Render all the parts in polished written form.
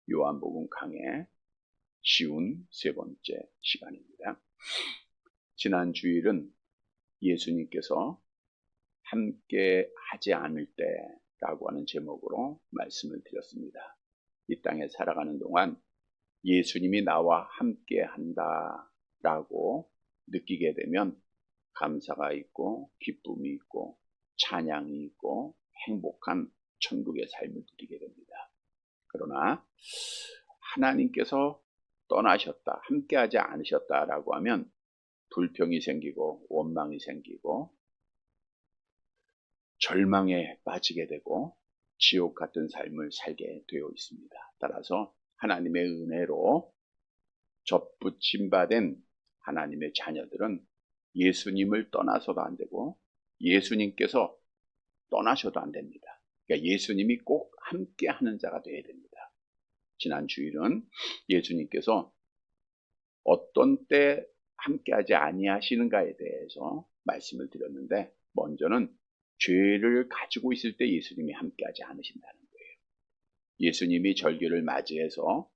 요한복음 강의 쉬운 세 번째 시간입니다. 지난 주일은 예수님께서 함께 하지 않을 때라고 하는 제목으로 말씀을 드렸습니다. 이 땅에 살아가는 동안 예수님이 나와 함께 한다라고 느끼게 되면 감사가 있고 기쁨이 있고 찬양이 있고 행복한 천국의 삶을 누리게 됩니다. 그러나 하나님께서 떠나셨다, 함께하지 않으셨다라고 하면 불평이 생기고 원망이 생기고 절망에 빠지게 되고 지옥 같은 삶을 살게 되어 있습니다. 따라서 하나님의 은혜로 접붙임받은 하나님의 자녀들은 예수님을 떠나서도 안 되고 예수님께서 떠나셔도 안 됩니다. 그러니까 예수님이 꼭 함께하는 자가 되어야 됩니다. 지난 주일은 예수님께서 어떤 때 함께하지 아니하시는가에 대해서 말씀을 드렸는데, 먼저는 죄를 가지고 있을 때 예수님이 함께하지 않으신다는 거예요. 예수님이 절기를 맞이해서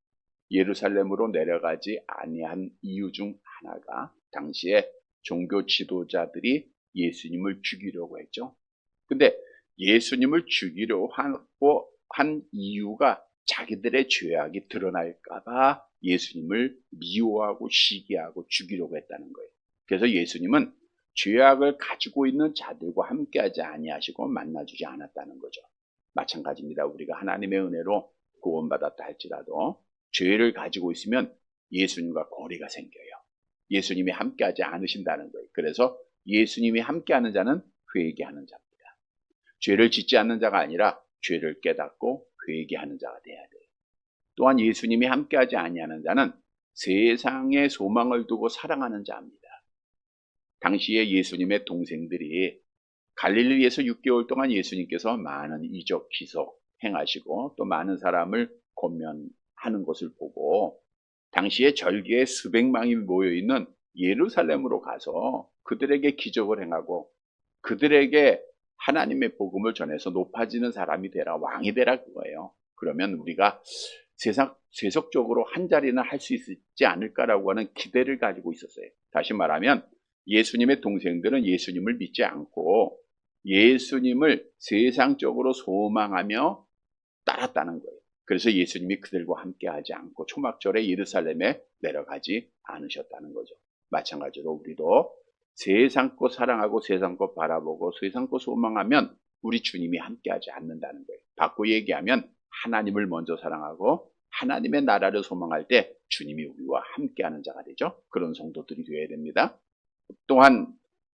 예루살렘으로 내려가지 아니한 이유 중 하나가 당시에 종교 지도자들이 예수님을 죽이려고 했죠. 근데 예수님을 죽이려고 한 이유가 자기들의 죄악이 드러날까봐 예수님을 미워하고 시기하고 죽이려고 했다는 거예요. 그래서 예수님은 죄악을 가지고 있는 자들과 함께하지 아니하시고 만나주지 않았다는 거죠. 마찬가지입니다. 우리가 하나님의 은혜로 구원받았다 할지라도 죄를 가지고 있으면 예수님과 거리가 생겨요. 예수님이 함께하지 않으신다는 거예요. 그래서 예수님이 함께하는 자는 회개하는 자입니다. 죄를 짓지 않는 자가 아니라 죄를 깨닫고 회개하는 자가 돼야 돼요. 또한 예수님이 함께하지 아니하는 자는 세상에 소망을 두고 사랑하는 자입니다. 당시에 예수님의 동생들이 갈릴리에서 6개월 동안 예수님께서 많은 이적 기석 행하시고 또 많은 사람을 권면하는 것을 보고 당시에 절기에 수백만이 모여있는 예루살렘으로 가서 그들에게 기적을 행하고 그들에게 하나님의 복음을 전해서 높아지는 사람이 되라, 왕이 되라 그거예요. 그러면 우리가 세속적으로 한 자리는 할 수 있지 않을까라고 하는 기대를 가지고 있었어요. 다시 말하면 예수님의 동생들은 예수님을 믿지 않고 예수님을 세상적으로 소망하며 따랐다는 거예요. 그래서 예수님이 그들과 함께하지 않고 초막절에 예루살렘에 내려가지 않으셨다는 거죠. 마찬가지로 우리도 세상 것 사랑하고 세상 것 바라보고 세상 것 소망하면 우리 주님이 함께하지 않는다는 거예요. 바꿔 얘기하면 하나님을 먼저 사랑하고 하나님의 나라를 소망할 때 주님이 우리와 함께하는 자가 되죠. 그런 성도들이 되어야 됩니다. 또한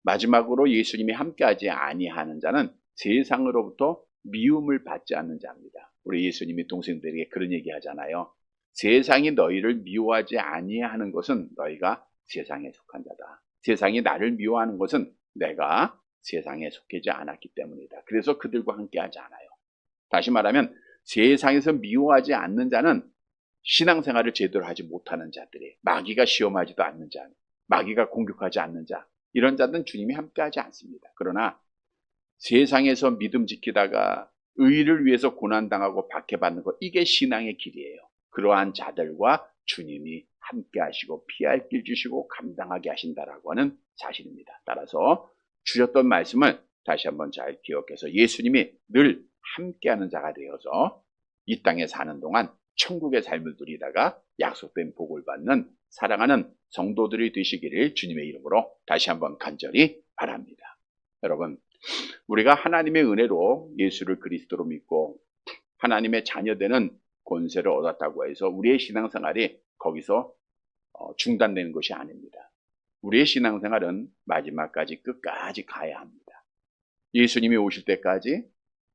마지막으로 예수님이 함께하지 아니하는 자는 세상으로부터 미움을 받지 않는 자입니다. 우리 예수님이 동생들에게 그런 얘기 하잖아요. 세상이 너희를 미워하지 아니하는 것은 너희가 세상에 속한 자다. 세상이 나를 미워하는 것은 내가 세상에 속하지 않았기 때문이다. 그래서 그들과 함께하지 않아요. 다시 말하면 세상에서 미워하지 않는 자는 신앙생활을 제대로 하지 못하는 자들이, 마귀가 시험하지도 않는 자, 마귀가 공격하지 않는 자, 이런 자들은 주님이 함께하지 않습니다. 그러나 세상에서 믿음 지키다가 의를 위해서 고난당하고 박해받는 것, 이게 신앙의 길이에요. 그러한 자들과 주님이 함께 하시고 피할 길 주시고 감당하게 하신다라고 하는 사실입니다. 따라서 주셨던 말씀을 다시 한번 잘 기억해서 예수님이 늘 함께하는 자가 되어서 이 땅에 사는 동안 천국의 삶을 누리다가 약속된 복을 받는 사랑하는 성도들이 되시기를 주님의 이름으로 다시 한번 간절히 바랍니다. 여러분, 우리가 하나님의 은혜로 예수를 그리스도로 믿고 하나님의 자녀되는 권세를 얻었다고 해서 우리의 신앙생활이 거기서 중단되는 것이 아닙니다. 우리의 신앙생활은 마지막까지 끝까지 가야 합니다. 예수님이 오실 때까지,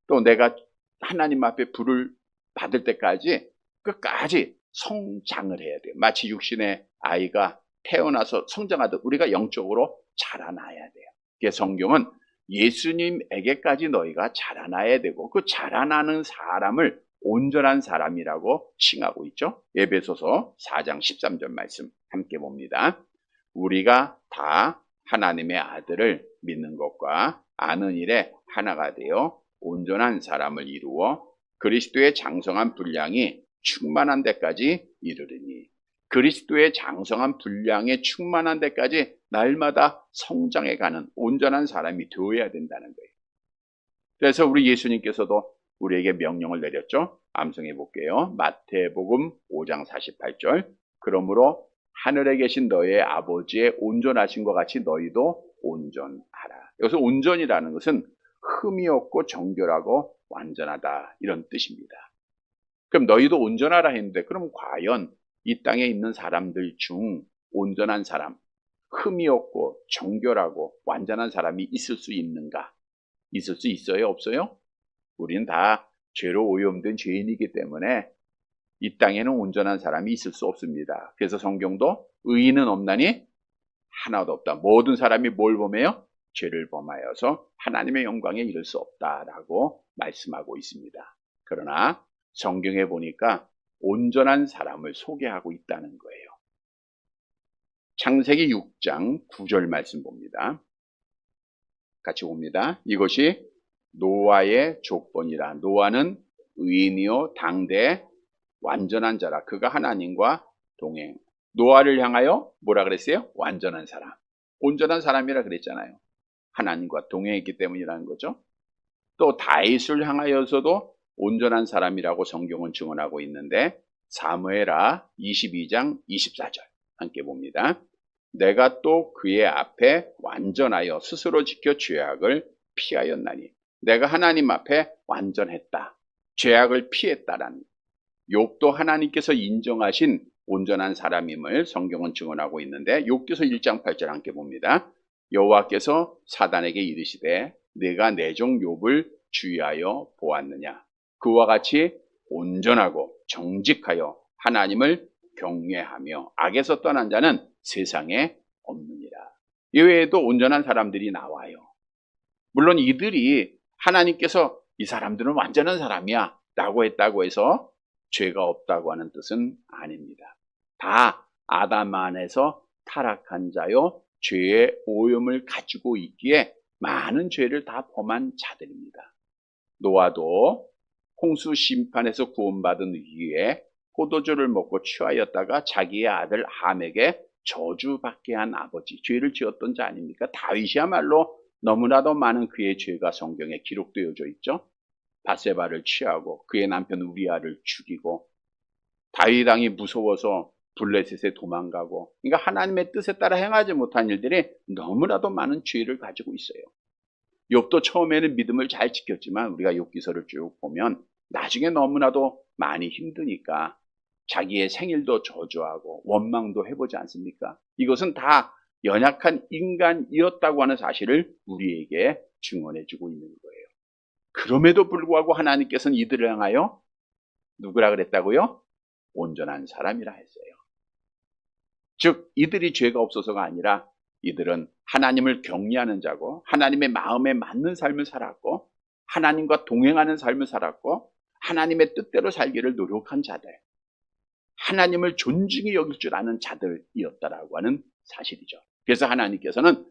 또 내가 하나님 앞에 부를 받을 때까지 끝까지 성장을 해야 돼요. 마치 육신의 아이가 태어나서 성장하듯 우리가 영적으로 자라나야 돼요. 그래서 성경은 예수님에게까지 너희가 자라나야 되고 그 자라나는 사람을 온전한 사람이라고 칭하고 있죠. 에베소서 4장 13절 말씀 함께 봅니다. 우리가 다 하나님의 아들을 믿는 것과 아는 일에 하나가 되어 온전한 사람을 이루어 그리스도의 장성한 분량이 충만한 데까지 이르르니 그리스도의 장성한 분량에 충만한 데까지 날마다 성장해가는 온전한 사람이 되어야 된다는 거예요. 그래서 우리 예수님께서도 우리에게 명령을 내렸죠. 암송해 볼게요. 마태복음 5장 48절. 그러므로 하늘에 계신 너의 아버지의 온전하신 것 같이 너희도 온전하라. 여기서 온전이라는 것은 흠이 없고 정결하고 완전하다, 이런 뜻입니다. 그럼 너희도 온전하라 했는데, 그럼 과연 이 땅에 있는 사람들 중 온전한 사람, 흠이 없고 정결하고 완전한 사람이 있을 수 있는가? 있을 수 있어요? 없어요? 우리는 다 죄로 오염된 죄인이기 때문에 이 땅에는 온전한 사람이 있을 수 없습니다. 그래서 성경도 의인은 없나니 하나도 없다. 모든 사람이 뭘 범해요? 죄를 범하여서 하나님의 영광에 이를 수 없다라고 말씀하고 있습니다. 그러나 성경에 보니까 온전한 사람을 소개하고 있다는 거예요. 창세기 6장 9절 말씀 봅니다. 같이 봅니다. 이것이 노아의 조건이라. 노아는 의인이요 당대 완전한 자라. 그가 하나님과 동행. 노아를 향하여 뭐라 그랬어요? 완전한 사람. 온전한 사람이라 그랬잖아요. 하나님과 동행했기 때문이라는 거죠. 또 다윗을 향하여서도 온전한 사람이라고 성경은 증언하고 있는데, 사무엘하 22장 24절 함께 봅니다. 내가 또 그의 앞에 완전하여 스스로 지켜 죄악을 피하였나니. 내가 하나님 앞에 완전했다. 죄악을 피했다라는. 욥도 하나님께서 인정하신 온전한 사람임을 성경은 증언하고 있는데, 욥기서 1장 8절 함께 봅니다. 여호와께서 사단에게 이르시되 내가 내 종 욥을 주의하여 보았느냐. 그와 같이 온전하고 정직하여 하나님을 경외하며 악에서 떠난 자는 세상에 없느니라. 이외에도 온전한 사람들이 나와요. 물론 이들이 하나님께서 이 사람들은 완전한 사람이야 라고 했다고 해서 죄가 없다고 하는 뜻은 아닙니다. 다 아담 안에서 타락한 자요, 죄의 오염을 가지고 있기에 많은 죄를 다 범한 자들입니다. 노아도 홍수 심판에서 구원받은 이후에 포도주를 먹고 취하였다가 자기의 아들 함에게 저주받게 한 아버지, 죄를 지었던 자 아닙니까? 다윗이야말로 너무나도 많은 그의 죄가 성경에 기록되어져 있죠. 밧세바를 취하고 그의 남편 우리아를 죽이고, 다윗 왕이 무서워서 블레셋에 도망가고, 그러니까 하나님의 뜻에 따라 행하지 못한 일들이 너무나도 많은 죄를 가지고 있어요. 욥도 처음에는 믿음을 잘 지켰지만 우리가 욥기서를 쭉 보면 나중에 너무나도 많이 힘드니까 자기의 생일도 저주하고 원망도 해보지 않습니까? 이것은 다 연약한 인간이었다고 하는 사실을 우리에게 증언해주고 있는 거예요. 그럼에도 불구하고 하나님께서는 이들을 향하여 누구라 그랬다고요? 온전한 사람이라 했어요. 즉 이들이 죄가 없어서가 아니라 이들은 하나님을 경외하는 자고 하나님의 마음에 맞는 삶을 살았고 하나님과 동행하는 삶을 살았고 하나님의 뜻대로 살기를 노력한 자들, 하나님을 존중히 여길 줄 아는 자들이었다라고 하는 사실이죠. 그래서 하나님께서는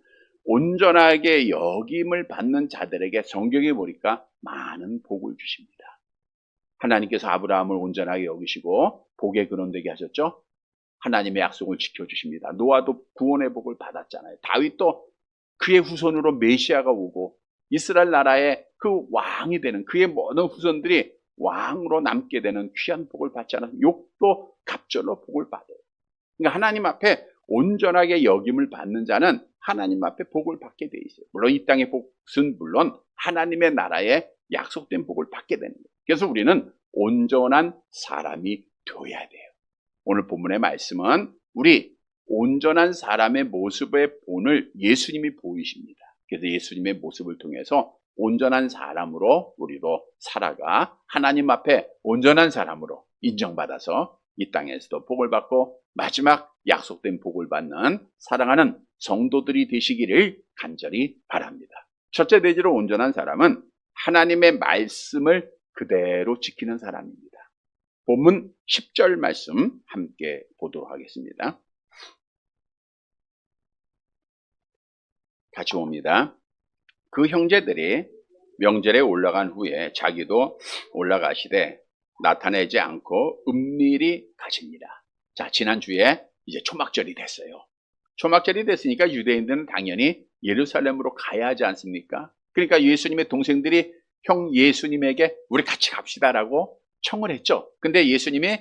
온전하게 여김을 받는 자들에게 성경에 보니까 많은 복을 주십니다. 하나님께서 아브라함을 온전하게 여기시고 복에 근원되게 하셨죠. 하나님의 약속을 지켜주십니다. 노아도 구원의 복을 받았잖아요. 다윗도 그의 후손으로 메시아가 오고 이스라엘 나라의 그 왕이 되는 그의 모든 후손들이 왕으로 남게 되는 귀한 복을 받지 않아서 욥도 갑절로 복을 받아요. 그러니까 하나님 앞에 온전하게 여김을 받는 자는 하나님 앞에 복을 받게 돼 있어요. 물론 이 땅의 복은 물론 하나님의 나라에 약속된 복을 받게 되는 거예요. 그래서 우리는 온전한 사람이 되어야 돼요. 오늘 본문의 말씀은 우리 온전한 사람의 모습의 본을 예수님이 보이십니다. 그래서 예수님의 모습을 통해서 온전한 사람으로 우리도 살아가 하나님 앞에 온전한 사람으로 인정받아서 이 땅에서도 복을 받고 마지막 약속된 복을 받는 사랑하는 성도들이 되시기를 간절히 바랍니다. 첫째 대지로 온전한 사람은 하나님의 말씀을 그대로 지키는 사람입니다. 본문 10절 말씀 함께 보도록 하겠습니다. 같이 봅니다. 그 형제들이 명절에 올라간 후에 자기도 올라가시되 나타내지 않고 은밀히 가십니다. 자, 지난주에 이제 초막절이 됐어요. 초막절이 됐으니까 유대인들은 당연히 예루살렘으로 가야 하지 않습니까? 그러니까 예수님의 동생들이 형 예수님에게 우리 같이 갑시다라고 청을 했죠. 근데 예수님이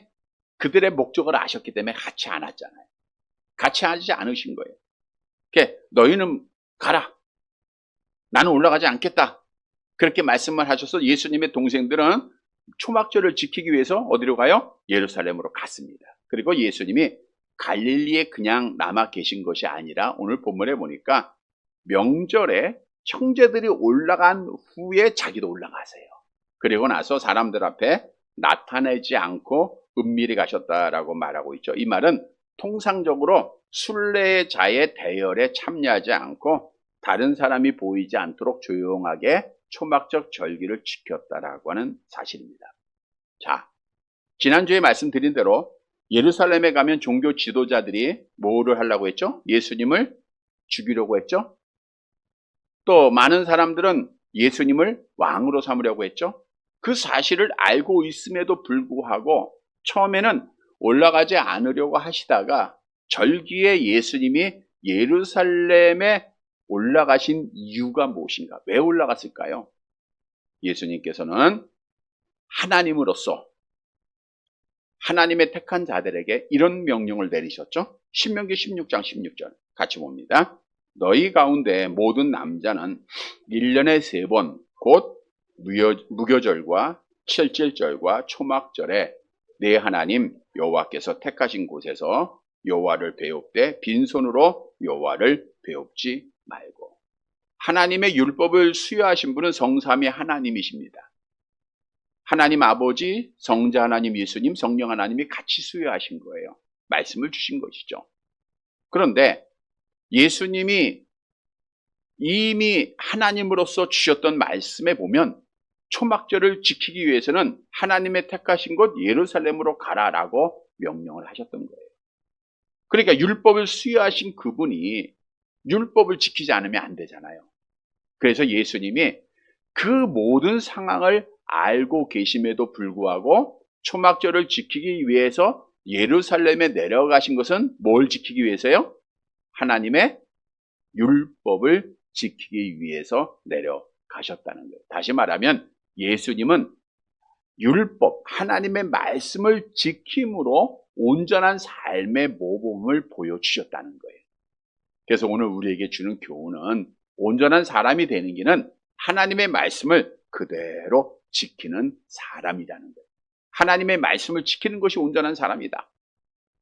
그들의 목적을 아셨기 때문에 같이 안 왔잖아요. 같이 하지 않으신 거예요. 그러니까 너희는 가라. 나는 올라가지 않겠다. 그렇게 말씀을 하셔서 예수님의 동생들은 초막절을 지키기 위해서 어디로 가요? 예루살렘으로 갔습니다. 그리고 예수님이 갈릴리에 그냥 남아 계신 것이 아니라 오늘 본문에 보니까 명절에 형제들이 올라간 후에 자기도 올라가세요. 그리고 나서 사람들 앞에 나타내지 않고 은밀히 가셨다라고 말하고 있죠. 이 말은 통상적으로 순례자의 대열에 참여하지 않고 다른 사람이 보이지 않도록 조용하게 초막적 절기를 지켰다라고 하는 사실입니다. 자, 지난주에 말씀드린 대로 예루살렘에 가면 종교 지도자들이 뭐를 하려고 했죠? 예수님을 죽이려고 했죠? 또 많은 사람들은 예수님을 왕으로 삼으려고 했죠? 그 사실을 알고 있음에도 불구하고 처음에는 올라가지 않으려고 하시다가 절기에 예수님이 예루살렘에 올라가신 이유가 무엇인가? 왜 올라갔을까요? 예수님께서는 하나님으로서 하나님의 택한 자들에게 이런 명령을 내리셨죠. 신명기 16장 16절 같이 봅니다. 너희 가운데 모든 남자는 1년에 3번 곧 무교절과 칠칠절과 초막절에 내 하나님 여호와께서 택하신 곳에서 여호와를 배웁되 빈손으로 여호와를 배웁지 말고. 하나님의 율법을 수여하신 분은 성삼위 하나님이십니다. 하나님 아버지, 성자 하나님 예수님, 성령 하나님이 같이 수여하신 거예요. 말씀을 주신 것이죠. 그런데 예수님이 이미 하나님으로서 주셨던 말씀에 보면 초막절을 지키기 위해서는 하나님의 택하신 곳 예루살렘으로 가라라고 명령을 하셨던 거예요. 그러니까 율법을 수여하신 그분이 율법을 지키지 않으면 안 되잖아요. 그래서 예수님이 그 모든 상황을 알고 계심에도 불구하고 초막절을 지키기 위해서 예루살렘에 내려가신 것은 뭘 지키기 위해서요? 하나님의 율법을 지키기 위해서 내려가셨다는 거예요. 다시 말하면 예수님은 율법, 하나님의 말씀을 지킴으로 온전한 삶의 모범을 보여주셨다는 거예요. 그래서 오늘 우리에게 주는 교훈은 온전한 사람이 되는 길은 하나님의 말씀을 그대로 지키는 사람이라는 거예요. 하나님의 말씀을 지키는 것이 온전한 사람이다.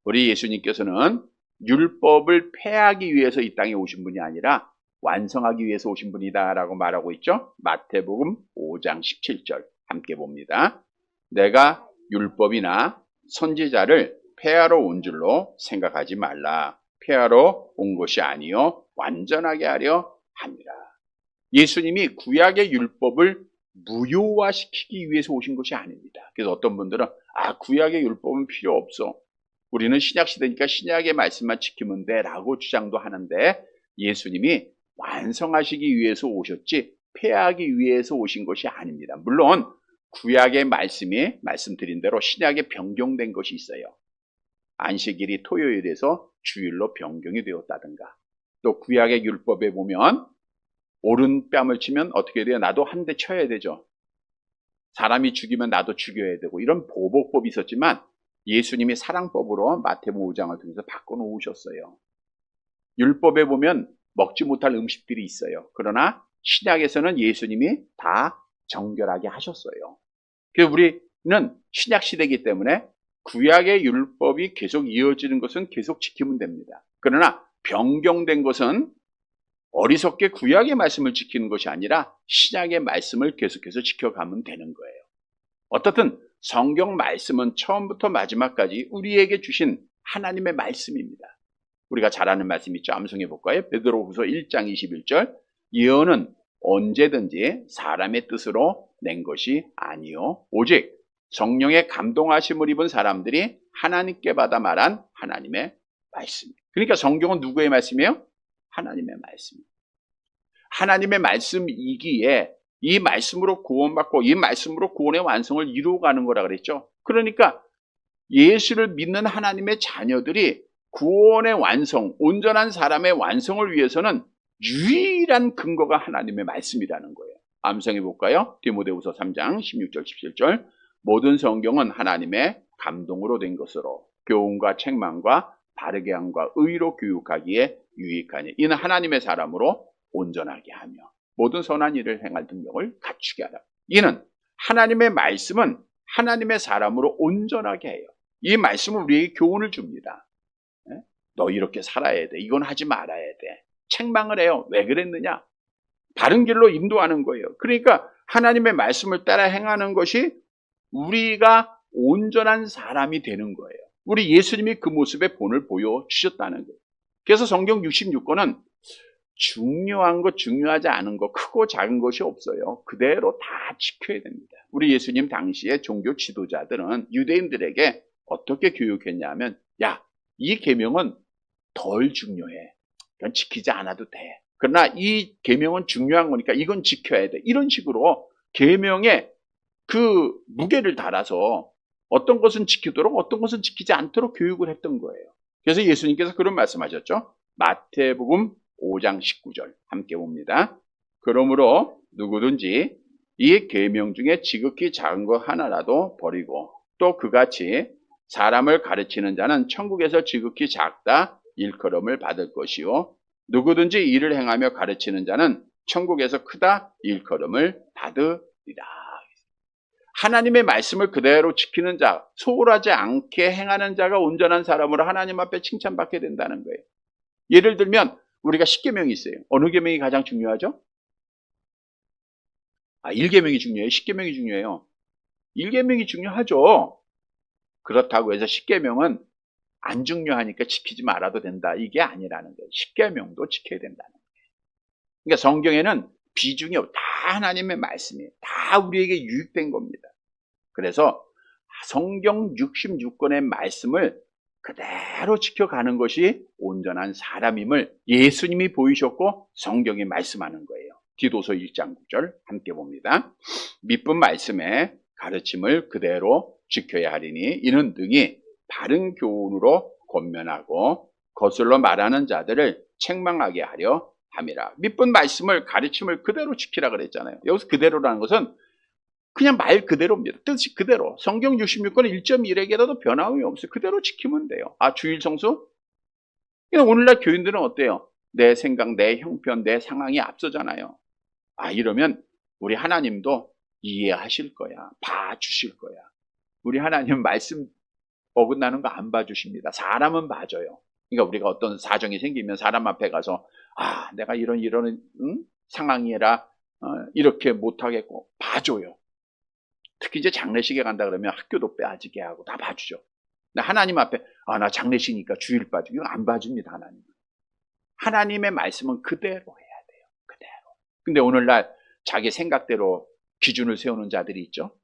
우리 예수님께서는 율법을 폐하기 위해서 이 땅에 오신 분이 아니라 완성하기 위해서 오신 분이다 라고 말하고 있죠. 마태복음 5장 17절 함께 봅니다. 내가 율법이나 선지자를 폐하러 온 줄로 생각하지 말라. 폐하러 온 것이 아니요 완전하게 하려 함이라. 예수님이 구약의 율법을 무효화시키기 위해서 오신 것이 아닙니다. 그래서 어떤 분들은 구약의 율법은 필요 없어. 우리는 신약시대니까 신약의 말씀만 지키면 돼 라고 주장도 하는데 예수님이 완성하시기 위해서 오셨지 폐하기 위해서 오신 것이 아닙니다. 물론 구약의 말씀이 말씀드린 대로 신약에 변경된 것이 있어요. 안식일이 토요일에서 주일로 변경이 되었다든가 또 구약의 율법에 보면 오른뺨을 치면 어떻게 돼요? 나도 한 대 쳐야 되죠. 사람이 죽이면 나도 죽여야 되고 이런 보복법이 있었지만 예수님이 사랑법으로 마태복음 5장을 통해서 바꿔놓으셨어요. 율법에 보면 먹지 못할 음식들이 있어요. 그러나 신약에서는 예수님이 다 정결하게 하셨어요. 그래서 우리는 신약시대이기 때문에 구약의 율법이 계속 이어지는 것은 계속 지키면 됩니다. 그러나 변경된 것은 어리석게 구약의 말씀을 지키는 것이 아니라 신약의 말씀을 계속해서 지켜가면 되는 거예요. 어떻든 성경 말씀은 처음부터 마지막까지 우리에게 주신 하나님의 말씀입니다. 우리가 잘 아는 말씀 있죠. 암송해 볼까요? 베드로후서 1장 21절 예언은 언제든지 사람의 뜻으로 낸 것이 아니요 오직 성령의 감동하심을 입은 사람들이 하나님께 받아 말한 하나님의 말씀. 그러니까 성경은 누구의 말씀이에요? 하나님의 말씀. 하나님의 말씀이기에 이 말씀으로 구원받고 이 말씀으로 구원의 완성을 이루어가는 거라 그랬죠. 그러니까 예수를 믿는 하나님의 자녀들이 구원의 완성, 온전한 사람의 완성을 위해서는 유일한 근거가 하나님의 말씀이라는 거예요. 암송해 볼까요? 디모데후서 3장 16절 17절. 모든 성경은 하나님의 감동으로 된 것으로 교훈과 책망과 바르게 함과 의로 교육하기에 유익하니 이는 하나님의 사람으로 온전하게 하며 모든 선한 일을 행할 능력을 갖추게 하라. 이는 하나님의 말씀은 하나님의 사람으로 온전하게 해요. 이 말씀은 우리에게 교훈을 줍니다. 너 이렇게 살아야 돼. 이건 하지 말아야 돼. 책망을 해요. 왜 그랬느냐? 바른 길로 인도하는 거예요. 그러니까 하나님의 말씀을 따라 행하는 것이 우리가 온전한 사람이 되는 거예요. 우리 예수님이 그 모습의 본을 보여주셨다는 거예요. 그래서 성경 66권은 중요한 것, 중요하지 않은 것, 크고 작은 것이 없어요. 그대로 다 지켜야 됩니다. 우리 예수님 당시에 종교 지도자들은 유대인들에게 어떻게 교육했냐면, 야, 이 계명은 덜 중요해. 그건 지키지 않아도 돼. 그러나 이 계명은 중요한 거니까 이건 지켜야 돼. 이런 식으로 계명에 그 무게를 달아서 어떤 것은 지키도록 어떤 것은 지키지 않도록 교육을 했던 거예요. 그래서 예수님께서 그런 말씀하셨죠. 마태복음 5장 19절 함께 봅니다. 그러므로 누구든지 이 계명 중에 지극히 작은 것 하나라도 버리고 또 그같이 사람을 가르치는 자는 천국에서 지극히 작다 일컬음을 받을 것이요 누구든지 이를 행하며 가르치는 자는 천국에서 크다 일컬음을 받으리라. 하나님의 말씀을 그대로 지키는 자, 소홀하지 않게 행하는 자가 온전한 사람으로 하나님 앞에 칭찬받게 된다는 거예요. 예를 들면 우리가 10계명이 있어요. 어느 계명이 가장 중요하죠? 1계명이 중요해요? 10계명이 중요해요? 1계명이 중요하죠. 그렇다고 해서 10계명은 안 중요하니까 지키지 말아도 된다. 이게 아니라는 거예요. 10계명도 지켜야 된다는 거예요. 그러니까 성경에는 비중이 다 하나님의 말씀이에요. 다 우리에게 유익된 겁니다. 그래서 성경 66권의 말씀을 그대로 지켜가는 것이 온전한 사람임을 예수님이 보이셨고 성경이 말씀하는 거예요. 디도서 1장 9절 함께 봅니다. 믿은 말씀의 가르침을 그대로 지켜야 하리니 이는 능히 바른 교훈으로 권면하고 거슬러 말하는 자들을 책망하게 하려 함이라. 믿은 말씀을 가르침을 그대로 지키라 그랬잖아요. 여기서 그대로라는 것은 그냥 말 그대로입니다. 뜻이 그대로. 성경 66권 1.1에게라도 변함이 없어요. 그대로 지키면 돼요. 주일 성수? 오늘날 교인들은 어때요? 내 생각, 내 형편, 내 상황이 앞서잖아요. 이러면 우리 하나님도 이해하실 거야. 봐주실 거야. 우리 하나님 말씀 어긋나는 거 안 봐주십니다. 사람은 봐줘요. 그러니까 우리가 어떤 사정이 생기면 사람 앞에 가서 내가 이런 상황이라 이렇게 못하겠고 봐줘요. 특히 이제 장례식에 간다 그러면 학교도 빼앗게 하고 다 봐주죠. 근데 하나님 앞에 나 장례식이니까 주일 봐주고 이거 안 봐줍니다. 하나님은. 하나님의 말씀은 그대로 해야 돼요. 그대로. 근데 오늘날 자기 생각대로 기준을 세우는 자들이 있죠.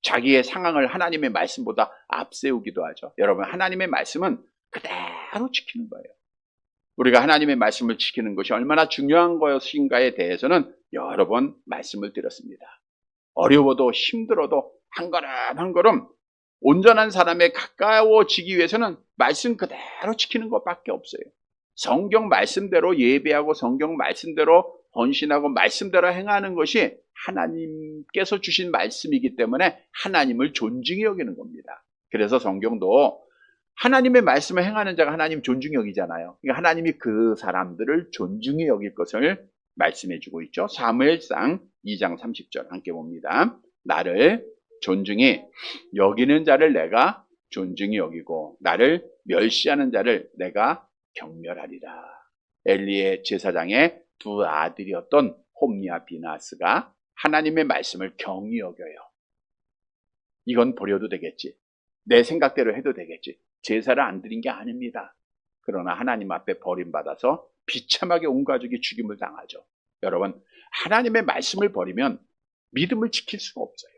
자기의 상황을 하나님의 말씀보다 앞세우기도 하죠. 여러분, 하나님의 말씀은 그대로 지키는 거예요. 우리가 하나님의 말씀을 지키는 것이 얼마나 중요한 것인가에 대해서는 여러 번 말씀을 드렸습니다. 어려워도 힘들어도 한 걸음 한 걸음 온전한 사람에 가까워지기 위해서는 말씀 그대로 지키는 것밖에 없어요. 성경 말씀대로 예배하고 성경 말씀대로 헌신하고 말씀대로 행하는 것이 하나님께서 주신 말씀이기 때문에 하나님을 존중히 여기는 겁니다. 그래서 성경도 하나님의 말씀을 행하는 자가 하나님 존중히 여기잖아요. 그러니까 하나님이 그 사람들을 존중히 여길 것을 말씀해주고 있죠. 사무엘상 2장 30절 함께 봅니다. 나를 존중히 여기는 자를 내가 존중히 여기고 나를 멸시하는 자를 내가 경멸하리라. 엘리의 제사장의 두 아들이었던 홈리와 비나스가 하나님의 말씀을 경히 여겨요. 이건 버려도 되겠지. 내 생각대로 해도 되겠지. 제사를 안 드린 게 아닙니다. 그러나 하나님 앞에 버림받아서 비참하게 온 가족이 죽임을 당하죠. 여러분, 하나님의 말씀을 버리면 믿음을 지킬 수가 없어요.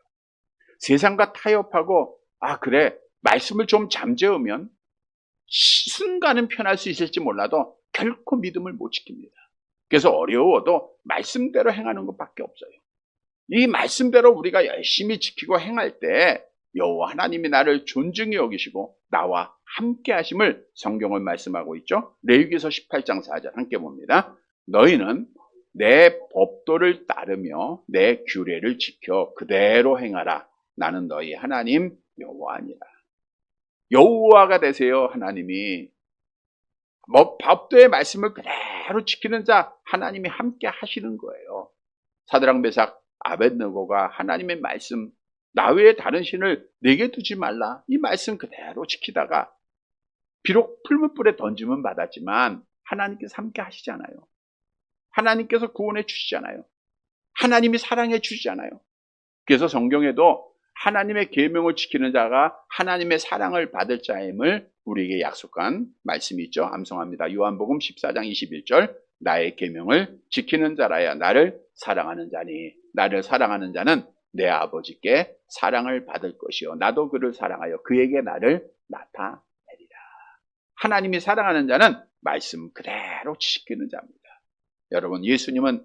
세상과 타협하고 그래 말씀을 좀 잠재우면 순간은 편할 수 있을지 몰라도 결코 믿음을 못 지킵니다. 그래서 어려워도 말씀대로 행하는 것밖에 없어요. 이 말씀대로 우리가 열심히 지키고 행할 때 여호와 하나님이 나를 존중히 여기시고 나와 함께 하심을 성경은 말씀하고 있죠. 레위기서 18장 4절 함께 봅니다. 너희는 내 법도를 따르며 내 규례를 지켜 그대로 행하라. 나는 너희 하나님 여호와니라. 여호와가 되세요. 하나님이 법도의 말씀을 그대로 지키는 자 하나님이 함께 하시는 거예요. 사드락 메삭 아벳느고가 하나님의 말씀 나 외에 다른 신을 내게 두지 말라 이 말씀 그대로 지키다가 비록 풀무불에 던짐은 받았지만 하나님께서 함께 하시잖아요. 하나님께서 구원해 주시잖아요. 하나님이 사랑해 주시잖아요. 그래서 성경에도 하나님의 계명을 지키는 자가 하나님의 사랑을 받을 자임을 우리에게 약속한 말씀이 있죠. 암송합니다. 요한복음 14장 21절 나의 계명을 지키는 자라야 나를 사랑하는 자니 나를 사랑하는 자는 내 아버지께 사랑을 받을 것이요 나도 그를 사랑하여 그에게 나를 나타내리라. 하나님이 사랑하는 자는 말씀 그대로 지키는 자입니다. 여러분 예수님은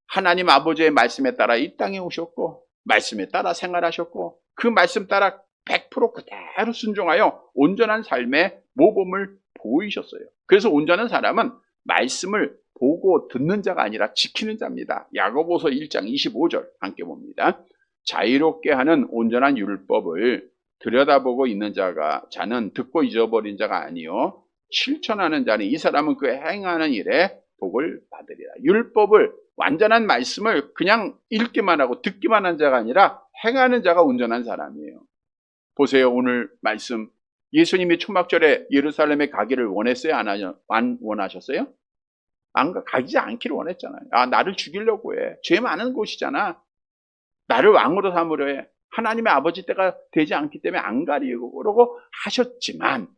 하나님 아버지의 말씀에 따라 이 땅에 오셨고 말씀에 따라 생활하셨고 그 말씀 따라 100% 그대로 순종하여 온전한 삶의 모범을 보이셨어요. 그래서 온전한 사람은 말씀을 보고 듣는 자가 아니라 지키는 자입니다. 야고보서 1장 25절 함께 봅니다. 자유롭게 하는 온전한 율법을 들여다보고 있는 자는 듣고 잊어버린 자가 아니요 실천하는 자는 이 사람은 그 행하는 일에 복을 받으리라. 율법을 완전한 말씀을 그냥 읽기만 하고 듣기만 한 자가 아니라 행하는 자가 온전한 사람이에요. 보세요. 오늘 말씀 예수님이 초막절에 예루살렘에 가기를 원했어요? 안 원하셨어요? 가지 않기를 원했잖아요. 나를 죽이려고 해. 죄 많은 곳이잖아. 나를 왕으로 삼으려 해. 하나님의 아버지 때가 되지 않기 때문에 안 가려고 그러고 하셨지만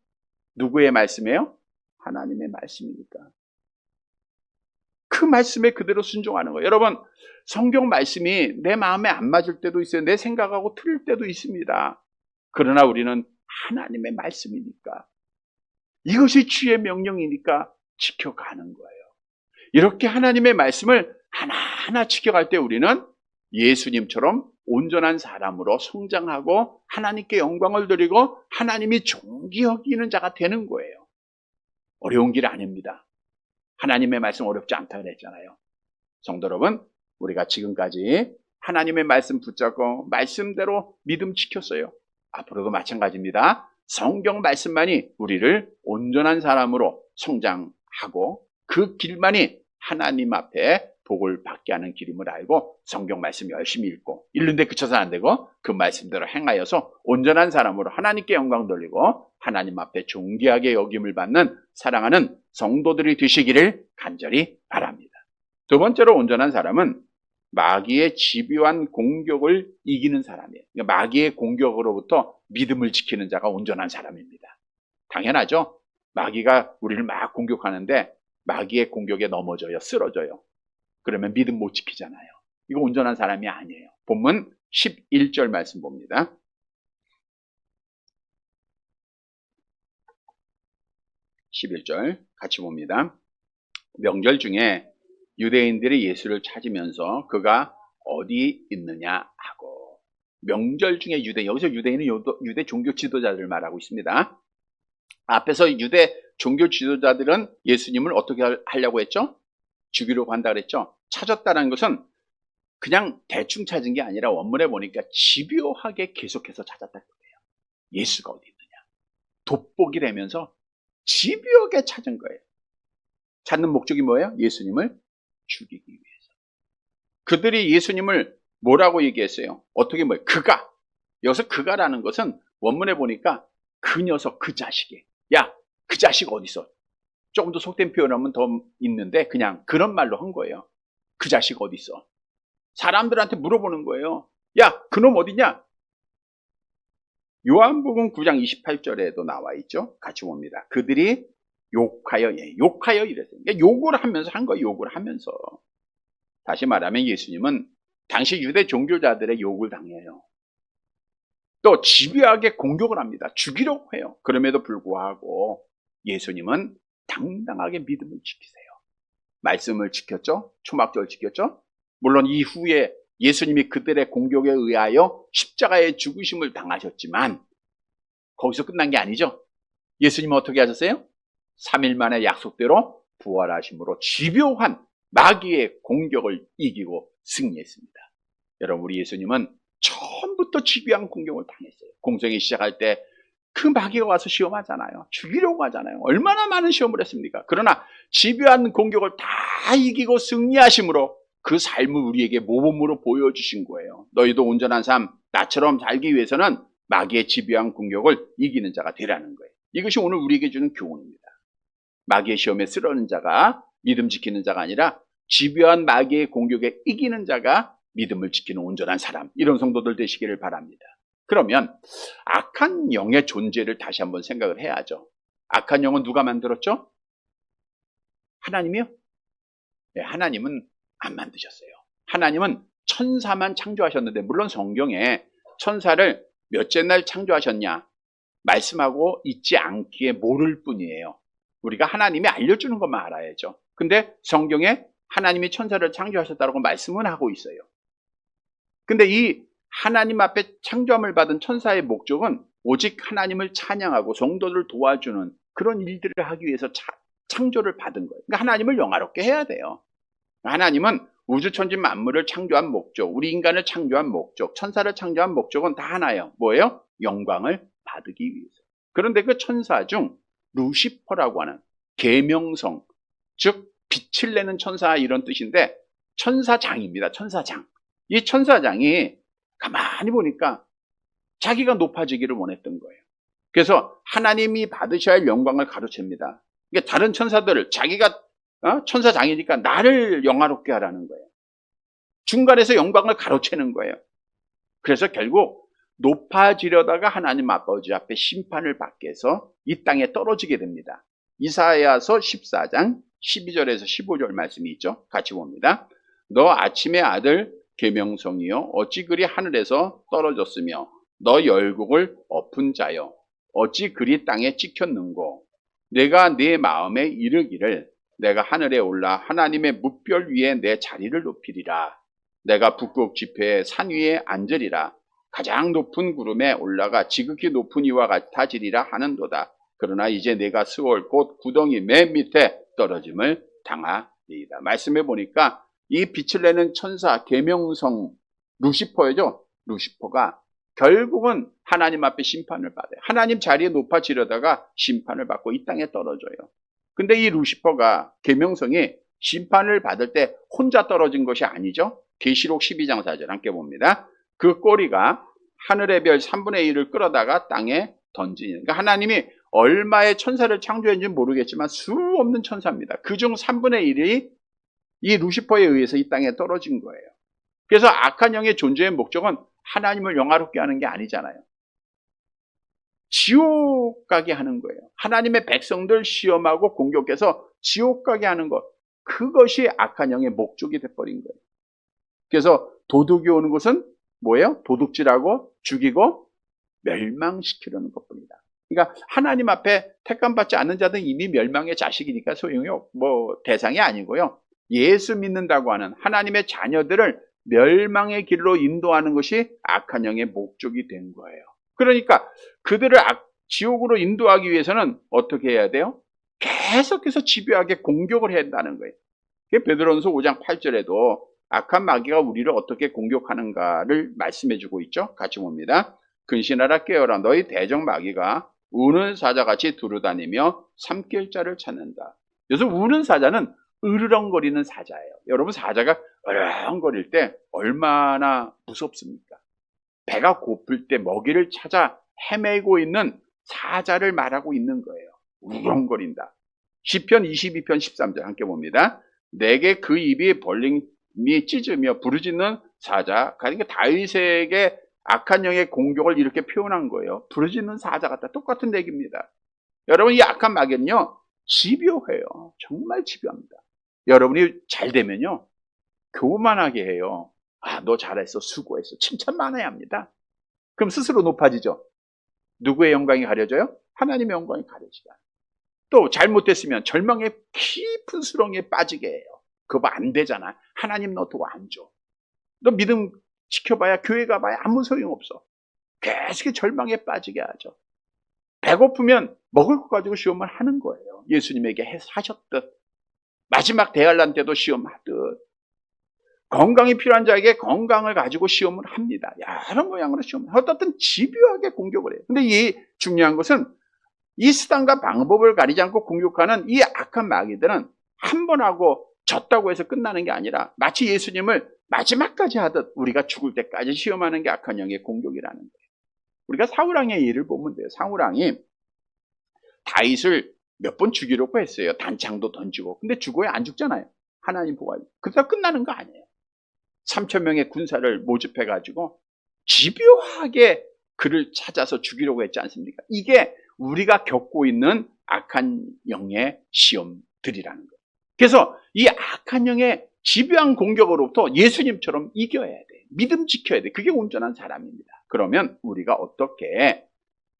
누구의 말씀이에요? 하나님의 말씀이니까. 그 말씀에 그대로 순종하는 거예요. 여러분 성경 말씀이 내 마음에 안 맞을 때도 있어요. 내 생각하고 틀릴 때도 있습니다. 그러나 우리는 하나님의 말씀이니까 이것이 주의 명령이니까 지켜가는 거예요. 이렇게 하나님의 말씀을 하나하나 지켜갈 때 우리는 예수님처럼 온전한 사람으로 성장하고 하나님께 영광을 드리고 하나님이 존귀 여기는 자가 되는 거예요. 어려운 길 아닙니다. 하나님의 말씀 어렵지 않다 그랬잖아요. 성도 여러분, 우리가 지금까지 하나님의 말씀 붙잡고 말씀대로 믿음 지켰어요. 앞으로도 마찬가지입니다. 성경 말씀만이 우리를 온전한 사람으로 성장하고 그 길만이 하나님 앞에 복을 받게 하는 길임을 알고 성경 말씀 열심히 읽고 읽는데 그쳐서는 안 되고 그 말씀대로 행하여서 온전한 사람으로 하나님께 영광 돌리고 하나님 앞에 존귀하게 여김을 받는 사랑하는 성도들이 되시기를 간절히 바랍니다. 두 번째로 온전한 사람은 마귀의 집요한 공격을 이기는 사람이에요. 그러니까 마귀의 공격으로부터 믿음을 지키는 자가 온전한 사람입니다. 당연하죠. 마귀가 우리를 막 공격하는데 마귀의 공격에 넘어져요. 쓰러져요. 그러면 믿음 못 지키잖아요. 이거 온전한 사람이 아니에요. 본문 11절 말씀 봅니다. 11절 같이 봅니다. 명절 중에 유대인들이 예수를 찾으면서 그가 어디 있느냐 하고 명절 중에 여기서 유대인은 유대 종교 지도자들을 말하고 있습니다. 앞에서 유대 종교 지도자들은 예수님을 어떻게 하려고 했죠? 죽이려고 한다 그랬죠? 찾았다는 것은 그냥 대충 찾은 게 아니라 원문에 보니까 집요하게 계속해서 찾았다는 거예요. 예수가 어디 있느냐. 돋보기 되면서 집요하게 찾은 거예요. 찾는 목적이 뭐예요? 예수님을 죽이기 위해서. 그들이 예수님을 뭐라고 얘기했어요? 어떻게 뭐예요? 그가. 여기서 그가라는 것은 원문에 보니까 그 녀석, 그 자식이. 야, 그 자식 어디 있어? 조금 더 속된 표현하면 더 있는데 그냥 그런 말로 한 거예요. 그 자식 어디 있어? 사람들한테 물어보는 거예요. 야, 그놈 어디냐? 요한복음 9장 28절에도 나와 있죠. 같이 봅니다. 그들이 욕하여 이랬어요. 그러니까 욕을 하면서 한 거예요. 욕을 하면서. 다시 말하면 예수님은 당시 유대 종교자들의 욕을 당해요. 또 집요하게 공격을 합니다. 죽이려고 해요. 그럼에도 불구하고 예수님은 당당하게 믿음을 지키세요. 말씀을 지켰죠. 초막절 지켰죠. 물론 이후에 예수님이 그들의 공격에 의하여 십자가의 죽으심을 당하셨지만 거기서 끝난 게 아니죠. 예수님은 어떻게 하셨어요? 3일 만에 약속대로 부활하심으로 집요한 마귀의 공격을 이기고 승리했습니다. 여러분, 우리 예수님은 처음부터 집요한 공격을 당했어요. 공생이 시작할 때 그 마귀가 와서 시험하잖아요. 죽이려고 하잖아요. 얼마나 많은 시험을 했습니까? 그러나 집요한 공격을 다 이기고 승리하심으로 그 삶을 우리에게 모범으로 보여주신 거예요. 너희도 온전한 삶, 나처럼 살기 위해서는 마귀의 집요한 공격을 이기는 자가 되라는 거예요. 이것이 오늘 우리에게 주는 교훈입니다. 마귀의 시험에 쓰러는 자가 믿음 지키는 자가 아니라 집요한 마귀의 공격에 이기는 자가 믿음을 지키는 온전한 사람, 이런 성도들 되시기를 바랍니다. 그러면 악한 영의 존재를 다시 한번 생각을 해야죠. 악한 영은 누가 만들었죠? 하나님이요? 네, 하나님은 안 만드셨어요. 하나님은 천사만 창조하셨는데, 물론 성경에 천사를 몇째 날 창조하셨냐 말씀하고 있지 않기에 모를 뿐이에요. 우리가 하나님이 알려주는 것만 알아야죠. 근데 성경에 하나님이 천사를 창조하셨다고 말씀은 하고 있어요. 근데 이 하나님 앞에 창조함을 받은 천사의 목적은 오직 하나님을 찬양하고 성도를 도와주는 그런 일들을 하기 위해서 창조를 받은 거예요. 그러니까 하나님을 영화롭게 해야 돼요. 하나님은 우주천지 만물을 창조한 목적, 우리 인간을 창조한 목적, 천사를 창조한 목적은 다 하나예요. 뭐예요? 영광을 받기 위해서. 그런데 그 천사 중 루시퍼라고 하는 계명성, 즉 빛을 내는 천사, 이런 뜻인데 천사장입니다. 천사장. 이 천사장이 가만히 보니까 자기가 높아지기를 원했던 거예요. 그래서 하나님이 받으셔야 할 영광을 가로챕니다. 그러니까 다른 천사들을 자기가 천사장이니까 나를 영화롭게 하라는 거예요. 중간에서 영광을 가로채는 거예요. 그래서 결국 높아지려다가 하나님 아버지 앞에 심판을 받게 해서 이 땅에 떨어지게 됩니다. 이사야서 14장 12절에서 15절 말씀이 있죠. 같이 봅니다. 너 아침의 아들 계명성이여, 어찌 그리 하늘에서 떨어졌으며 너 열국을 엎은 자여, 어찌 그리 땅에 찍혔는고. 내가 네 마음에 이르기를 내가 하늘에 올라 하나님의 뭇별 위에 내 자리를 높이리라. 내가 북극 지폐의 산 위에 앉으리라. 가장 높은 구름에 올라가 지극히 높은 이와 같아지리라 하는도다. 그러나 이제 내가 스올 곧 구덩이 맨 밑에 떨어짐을 당하리이다. 말씀해 보니까 이 빛을 내는 천사 계명성 루시퍼죠. 루시퍼가 결국은 하나님 앞에 심판을 받아요. 하나님 자리에 높아지려다가 심판을 받고 이 땅에 떨어져요. 근데 이 루시퍼가 계명성이 심판을 받을 때 혼자 떨어진 것이 아니죠. 계시록 12장 4절 함께 봅니다. 그 꼬리가 하늘의 별 3분의 1을 끌어다가 땅에 던지는. 그러니까 하나님이 얼마의 천사를 창조했는지 모르겠지만 수 없는 천사입니다. 그중 3분의 1이 이 루시퍼에 의해서 이 땅에 떨어진 거예요. 그래서 악한 영의 존재의 목적은 하나님을 영화롭게 하는 게 아니잖아요. 지옥 가게 하는 거예요. 하나님의 백성들 시험하고 공격해서 지옥 가게 하는 것. 그것이 악한 영의 목적이 돼버린 거예요. 그래서 도둑이 오는 것은 뭐예요? 도둑질하고 죽이고 멸망시키려는 것뿐이다. 그러니까 하나님 앞에 택감받지 않는 자들은 이미 멸망의 자식이니까 소용이 대상이 아니고요. 예수 믿는다고 하는 하나님의 자녀들을 멸망의 길로 인도하는 것이 악한 영의 목적이 된 거예요. 그러니까 그들을 지옥으로 인도하기 위해서는 어떻게 해야 돼요? 계속해서 집요하게 공격을 해야 한다는 거예요. 베드로전서 5장 8절에도 악한 마귀가 우리를 어떻게 공격하는가를 말씀해주고 있죠. 같이 봅니다. 근신하라 깨어라. 너희 대적 마귀가 우는 사자같이 두루다니며 삼킬 자를 찾는다. 여기서 우는 사자는 으르렁거리는 사자예요. 여러분, 사자가 으르렁거릴 때 얼마나 무섭습니까? 배가 고플 때 먹이를 찾아 헤매고 있는 사자를 말하고 있는 거예요. 우렁거린다. 시편 22편 13절 함께 봅니다. 내게 그 입이 벌림이 찢으며 부르짖는 사자. 그러니까 다윗에게 악한 영의 공격을 이렇게 표현한 거예요. 부르짖는 사자 같다. 똑같은 얘기입니다. 여러분, 이 악한 마귀는요, 집요해요. 정말 집요합니다. 여러분이 잘 되면요, 교만하게 해요. 아, 너 잘했어, 수고했어, 칭찬 많아야 합니다. 그럼 스스로 높아지죠. 누구의 영광이 가려져요? 하나님의 영광이 가려지다. 또 잘못됐으면 절망의 깊은 수렁에 빠지게 해요. 그거 안 되잖아. 하나님 너 도 안 줘. 너 믿음 지켜봐야, 교회 가봐야 아무 소용없어. 계속 절망에 빠지게 하죠. 배고프면 먹을 것 가지고 시험을 하는 거예요. 예수님에게 하셨듯, 마지막 대환란 때도 시험하듯, 건강이 필요한 자에게 건강을 가지고 시험을 합니다. 여러 모양으로 시험을 해요. 어떻든 집요하게 공격을 해요. 근데 이 중요한 것은 이 수단과 방법을 가리지 않고 공격하는 이 악한 마귀들은 한 번 하고 졌다고 해서 끝나는 게 아니라 마치 예수님을 마지막까지 하듯 우리가 죽을 때까지 시험하는 게 악한 영의 공격이라는 거예요. 우리가 사울왕의 예를 보면 돼요. 사울왕이 다윗을 몇 번 죽이려고 했어요. 단창도 던지고. 근데 죽어야 안 죽잖아요. 하나님 보호하니. 그러다 끝나는 거 아니에요. 3,000명의 군사를 모집해가지고 집요하게 그를 찾아서 죽이려고 했지 않습니까? 이게 우리가 겪고 있는 악한 영의 시험들이라는 거예요. 그래서 이 악한 영의 집요한 공격으로부터 예수님처럼 이겨야 돼. 믿음 지켜야 돼. 그게 온전한 사람입니다. 그러면 우리가 어떻게